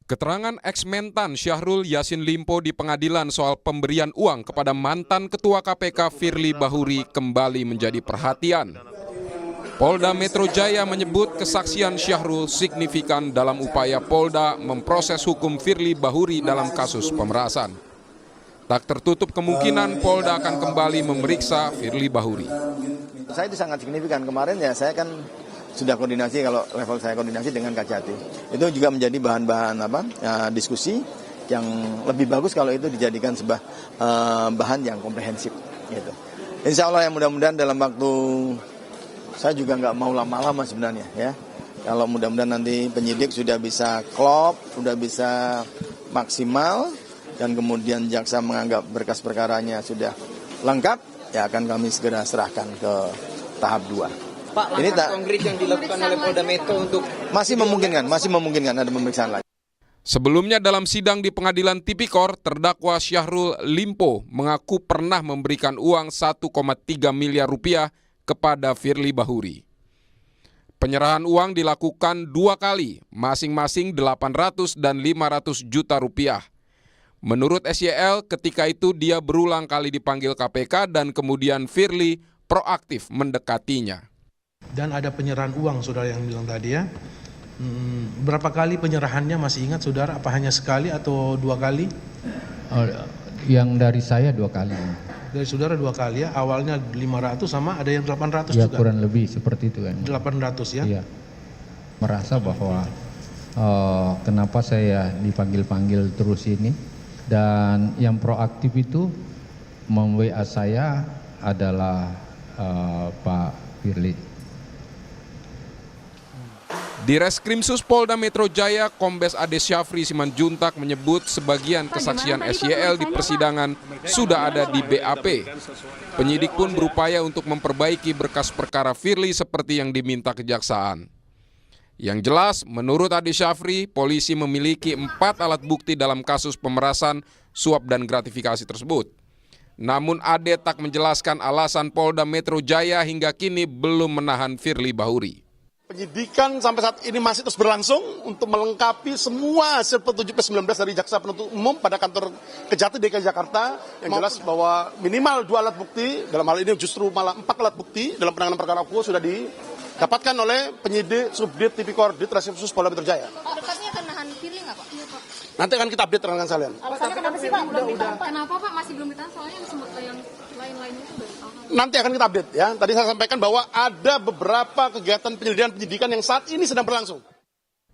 Keterangan eks-mentan Syahrul Yassin Limpo di pengadilan soal pemberian uang kepada mantan Ketua KPK Firly Bahuri kembali menjadi perhatian. Polda Metro Jaya menyebut kesaksian Syahrul signifikan dalam upaya Polda memproses hukum Firly Bahuri dalam kasus pemerasan. Tak tertutup kemungkinan Polda akan kembali memeriksa Firly Bahuri. Saya itu sangat signifikan. Kemarin ya saya kan sudah koordinasi, kalau level saya koordinasi dengan Kajati. Itu juga menjadi bahan-bahan diskusi yang lebih bagus kalau itu dijadikan sebuah bahan yang komprehensif. Gitu. Insya Allah yang mudah-mudahan dalam waktu, saya juga nggak mau lama-lama sebenarnya ya. Kalau mudah-mudahan nanti penyidik sudah bisa klop, sudah bisa maksimal, dan kemudian jaksa menganggap berkas perkaranya sudah lengkap, ya akan kami segera serahkan ke tahap 2. Pak, langkah konkret yang dilakukan oleh Polda Metro untuk masih memungkinkan ada pemeriksaan lagi. Sebelumnya dalam sidang di Pengadilan Tipikor, terdakwa Syahrul Limpo mengaku pernah memberikan uang 1,3 miliar rupiah kepada Firly Bahuri. Penyerahan uang dilakukan 2 kali, masing-masing 800 dan 500 juta rupiah. Menurut SYL, ketika itu dia berulang kali dipanggil KPK dan kemudian Firly proaktif mendekatinya. Dan ada penyerahan uang, saudara yang bilang tadi ya. Berapa kali penyerahannya masih ingat saudara? Apa hanya sekali atau 2 kali? Yang dari saya 2 kali. Dari saudara 2 kali ya. Awalnya 500 sama ada yang 800 ya, juga. Ya kurang lebih seperti itu kan. 800 ya. Iya. Merasa bahwa kenapa saya dipanggil-panggil terus ini. Dan yang proaktif itu mem-WA saya adalah Pak Firly. Di Reskrimsus Polda Metro Jaya, Kombes Ade Syafri Simanjuntak menyebut sebagian kesaksian SYL di persidangan sudah ada di BAP. Penyidik pun berupaya untuk memperbaiki berkas perkara Firly seperti yang diminta kejaksaan. Yang jelas, menurut Ade Syafri, polisi memiliki 4 alat bukti dalam kasus pemerasan, suap dan gratifikasi tersebut. Namun Ade tak menjelaskan alasan Polda Metro Jaya hingga kini belum menahan Firly Bahuri. Penyidikan sampai saat ini masih terus berlangsung untuk melengkapi semua hasil petunjuk P19 dari Jaksa Penuntut Umum pada kantor Kejati DKI Jakarta. Yang jelas bahwa minimal 2 alat bukti, dalam hal ini justru malah 4 alat bukti dalam penanganan perkara akuo sudah didapatkan oleh penyidik Subdit Tipikor di Reskrimsus Polda Metro Jaya. Dekatnya akan nahan Firly nggak Pak? Nanti akan kita update rekan kalian. Alasannya kenapa sih Pak? Kenapa Pak masih belum ditahan? Soalnya yang lain-lainnya itu udah ditahan. Nanti akan kita update ya. Tadi saya sampaikan bahwa ada beberapa kegiatan penyidikan yang saat ini sedang berlangsung.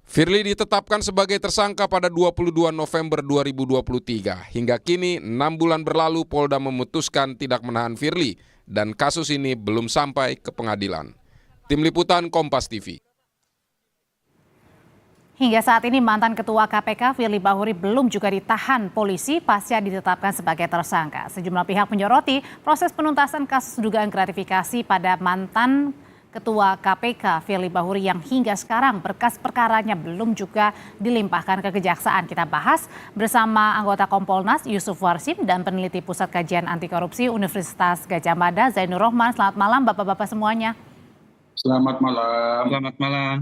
Firly ditetapkan sebagai tersangka pada 22 November 2023. Hingga kini 6 bulan berlalu Polda memutuskan tidak menahan Firly dan kasus ini belum sampai ke pengadilan. Tim Liputan Kompas TV. Hingga saat ini mantan Ketua KPK Firly Bahuri belum juga ditahan polisi pasca ditetapkan sebagai tersangka. Sejumlah pihak menyoroti proses penuntasan kasus dugaan gratifikasi pada mantan Ketua KPK Firly Bahuri yang hingga sekarang berkas perkaranya belum juga dilimpahkan ke kejaksaan. Kita bahas bersama anggota Kompolnas Yusuf Warsim dan peneliti Pusat Kajian Anti Korupsi Universitas Gadjah Mada Zainur Rohman. Selamat malam Bapak-bapak semuanya. Selamat malam. Selamat malam.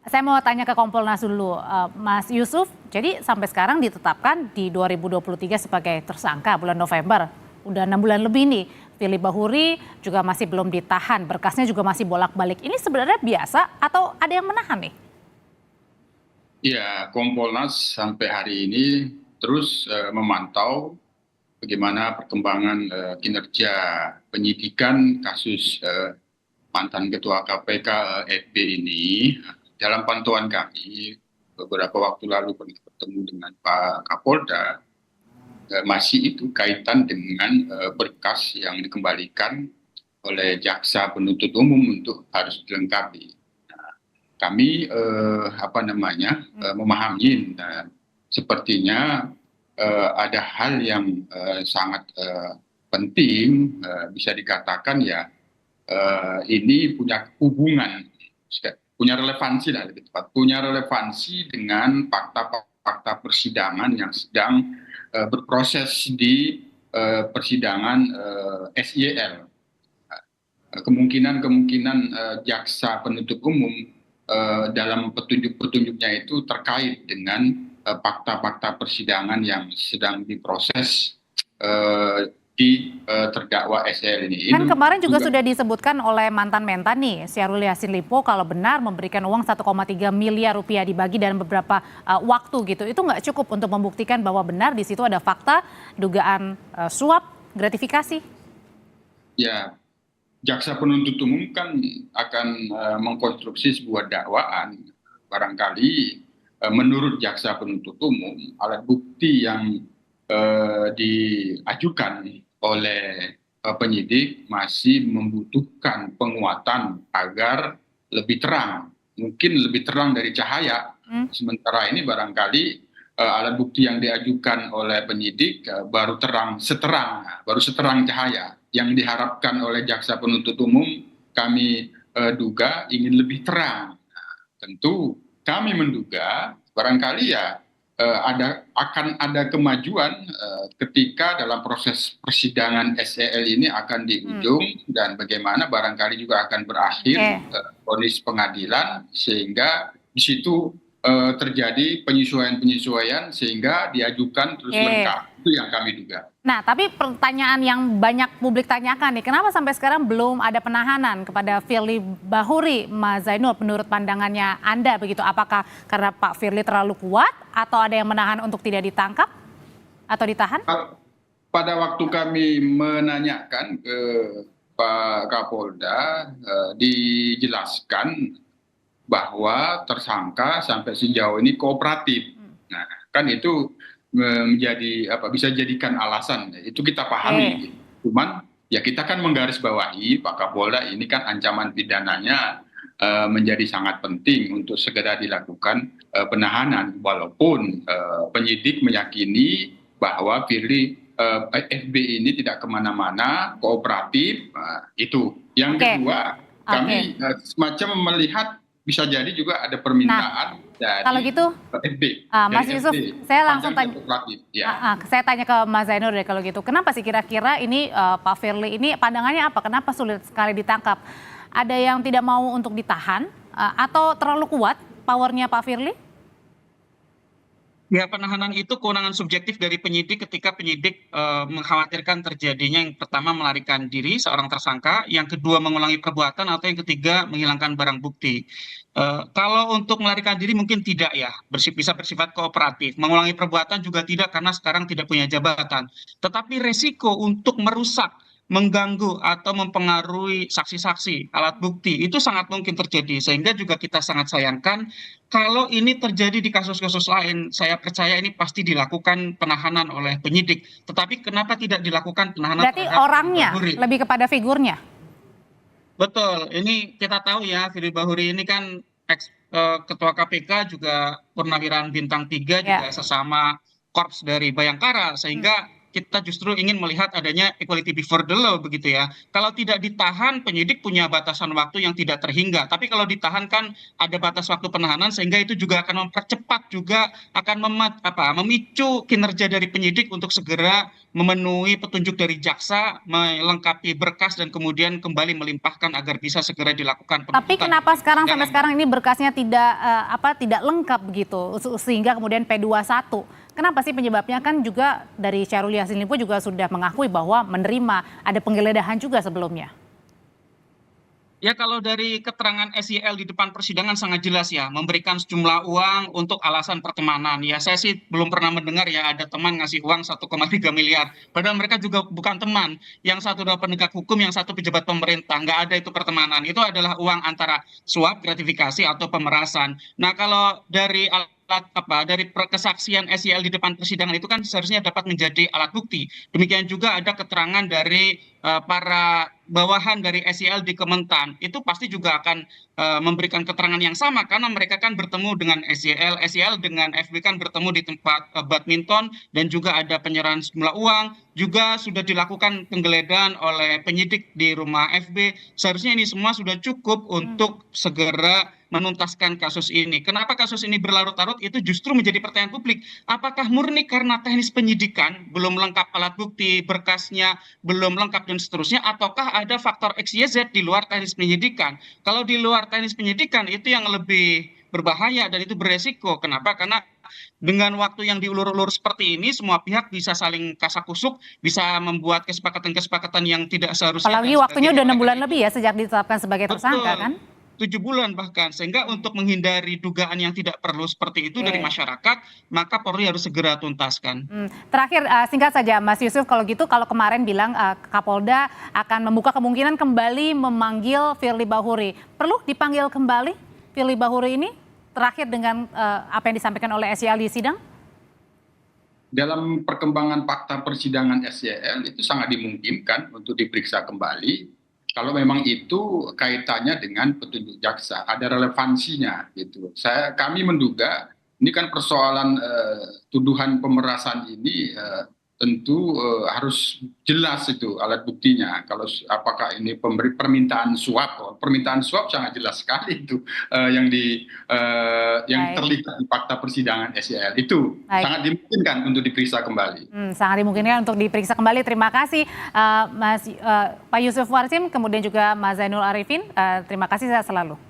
Saya mau tanya ke Kompolnas dulu, Mas Yusuf. Jadi sampai sekarang ditetapkan di 2023 sebagai tersangka bulan November. Udah 6 bulan lebih nih. Firly Bahuri juga masih belum ditahan, berkasnya juga masih bolak-balik. Ini sebenarnya biasa atau ada yang menahan nih? Ya, Kompolnas sampai hari ini terus memantau bagaimana perkembangan kinerja penyidikan kasus mantan Ketua KPK FB ini. Dalam pantauan kami, beberapa waktu lalu pernah bertemu dengan Pak Kapolda, masih itu kaitan dengan berkas yang dikembalikan oleh Jaksa Penuntut Umum untuk harus dilengkapi. Nah, kami memahami sepertinya ada hal yang sangat penting, bisa dikatakan ya ini punya hubungan, punya relevansi lah lebih tepat, punya relevansi dengan fakta-fakta persidangan yang sedang berproses di persidangan SYL. Kemungkinan jaksa penuntut umum dalam petunjuk-petunjuknya itu terkait dengan fakta-fakta persidangan yang sedang diproses di terdakwa SEL ini. Kan kemarin juga sudah disebutkan oleh mantan mentan nih, Syahrul Yassin Limpo, kalau benar memberikan uang 1,3 miliar rupiah dibagi dalam beberapa waktu gitu. Itu nggak cukup untuk membuktikan bahwa benar di situ ada fakta dugaan suap gratifikasi? Ya, jaksa penuntut umum kan akan mengkonstruksi sebuah dakwaan. Barangkali menurut jaksa penuntut umum, alat bukti yang diajukan oleh penyidik masih membutuhkan penguatan agar lebih terang, mungkin lebih terang dari cahaya. Sementara ini barangkali alat bukti yang diajukan oleh penyidik baru seterang cahaya. Yang diharapkan oleh jaksa penuntut umum kami duga ingin lebih terang. Tentu kami menduga barangkali ya akan ada kemajuan ketika dalam proses persidangan SEL ini akan di ujung dan bagaimana barangkali juga akan berakhir vonis pengadilan sehingga di situ terjadi penyesuaian sehingga diajukan terus lengkap. Itu yang kami duga. Nah, tapi pertanyaan yang banyak publik tanyakan nih, kenapa sampai sekarang belum ada penahanan kepada Firly Bahuri, Mas Zainul, menurut pandangannya Anda begitu? Apakah karena Pak Firly terlalu kuat atau ada yang menahan untuk tidak ditangkap atau ditahan? Pada waktu kami menanyakan ke Pak Kapolda, dijelaskan bahwa tersangka sampai sejauh ini kooperatif. Nah, kan itu menjadi bisa jadikan alasan, itu kita pahami. Cuman ya kita kan menggarisbawahi Pak Kapolda ini kan ancaman pidananya menjadi sangat penting untuk segera dilakukan penahanan, walaupun penyidik meyakini bahwa Firly FB ini tidak kemana-mana, kooperatif. Itu yang kedua, kami semacam melihat bisa jadi juga ada permintaan dari kalau gitu, FB. Mas Yusuf, saya langsung tanya. Saya tanya ke Mas Zainul deh kalau gitu. Kenapa sih kira-kira ini Pak Firly ini pandangannya apa? Kenapa sulit sekali ditangkap? Ada yang tidak mau untuk ditahan atau terlalu kuat powernya Pak Firly? Ya, penahanan itu kewenangan subjektif dari penyidik ketika penyidik mengkhawatirkan terjadinya yang pertama melarikan diri seorang tersangka, yang kedua mengulangi perbuatan, atau yang ketiga menghilangkan barang bukti. Kalau untuk melarikan diri mungkin tidak ya, bisa bersifat kooperatif. Mengulangi perbuatan juga tidak karena sekarang tidak punya jabatan. Tetapi resiko untuk merusak, mengganggu atau mempengaruhi saksi-saksi, alat bukti itu sangat mungkin terjadi, sehingga juga kita sangat sayangkan kalau ini terjadi di kasus-kasus lain. Saya percaya ini pasti dilakukan penahanan oleh penyidik, tetapi kenapa tidak dilakukan penahanan? Berarti orangnya lebih kepada figurnya. Betul, ini kita tahu ya, Firly Bahuri ini kan ketua KPK, juga purnawirawan bintang 3, juga sesama korps dari Bayangkara, sehingga kita justru ingin melihat adanya equality before the law begitu ya. Kalau tidak ditahan, penyidik punya batasan waktu yang tidak terhingga. Tapi kalau ditahan kan ada batas waktu penahanan, sehingga itu juga akan mempercepat, juga akan memicu kinerja dari penyidik untuk segera memenuhi petunjuk dari jaksa, melengkapi berkas dan kemudian kembali melimpahkan agar bisa segera dilakukan penuntutan. Tapi kenapa sampai sekarang ini berkasnya tidak lengkap begitu sehingga kemudian P21? Kenapa sih penyebabnya? Kan juga dari Syahrul Yassin Limpo juga sudah mengakui bahwa menerima ada penggeledahan juga sebelumnya. Ya, kalau dari keterangan SYL di depan persidangan sangat jelas ya, memberikan sejumlah uang untuk alasan pertemanan. Ya, saya sih belum pernah mendengar ya ada teman ngasih uang 1,3 miliar. Padahal mereka juga bukan teman. Yang satu adalah penegak hukum, yang satu pejabat pemerintah. Nggak ada itu pertemanan. Itu adalah uang antara suap, gratifikasi, atau pemerasan. Nah, kalau dari dari kesaksian SYL di depan persidangan itu kan seharusnya dapat menjadi alat bukti. Demikian juga ada keterangan dari para bawahan dari SYL di Kementan. Itu pasti juga akan memberikan keterangan yang sama karena mereka kan bertemu dengan SYL dengan FB kan bertemu di tempat badminton, dan juga ada penyerahan sejumlah uang. Juga sudah dilakukan penggeledahan oleh penyidik di rumah FB. Seharusnya ini semua sudah cukup untuk segera menuntaskan kasus ini. Kenapa kasus ini berlarut-larut? Itu justru menjadi pertanyaan publik. Apakah murni karena teknis penyidikan, belum lengkap alat bukti, berkasnya belum lengkap dan seterusnya, ataukah ada faktor XYZ di luar teknis penyidikan? Kalau di luar teknis penyidikan itu yang lebih berbahaya dan itu beresiko. Kenapa? Karena dengan waktu yang diulur-ulur seperti ini, semua pihak bisa saling kasakusuk, bisa membuat kesepakatan-kesepakatan yang tidak seharusnya. Apalagi waktunya udah 6 bulan lebih ya sejak ditetapkan sebagai tersangka Betul. kan? 7 bulan bahkan, sehingga untuk menghindari dugaan yang tidak perlu seperti itu dari masyarakat, maka Polri harus segera tuntaskan. Terakhir singkat saja Mas Yusuf, kalau gitu kalau kemarin bilang Kapolda akan membuka kemungkinan kembali memanggil Firly Bahuri, perlu dipanggil kembali Firly Bahuri ini terakhir dengan apa yang disampaikan oleh SYL di sidang? Dalam perkembangan fakta persidangan SYL itu sangat dimungkinkan untuk diperiksa kembali. Kalau memang itu kaitannya dengan petunjuk jaksa, ada relevansinya gitu. Kami menduga ini kan persoalan tuduhan pemerasan ini tentu harus jelas itu alat buktinya. Kalau apakah ini permintaan suap sangat jelas sekali itu yang terlihat di fakta persidangan SYL itu sangat dimungkinkan untuk diperiksa kembali. Sangat dimungkinkan untuk diperiksa kembali. Terima kasih Pak Yusuf Warsim, kemudian juga Mas Zainul Arifin. Terima kasih, sehat selalu.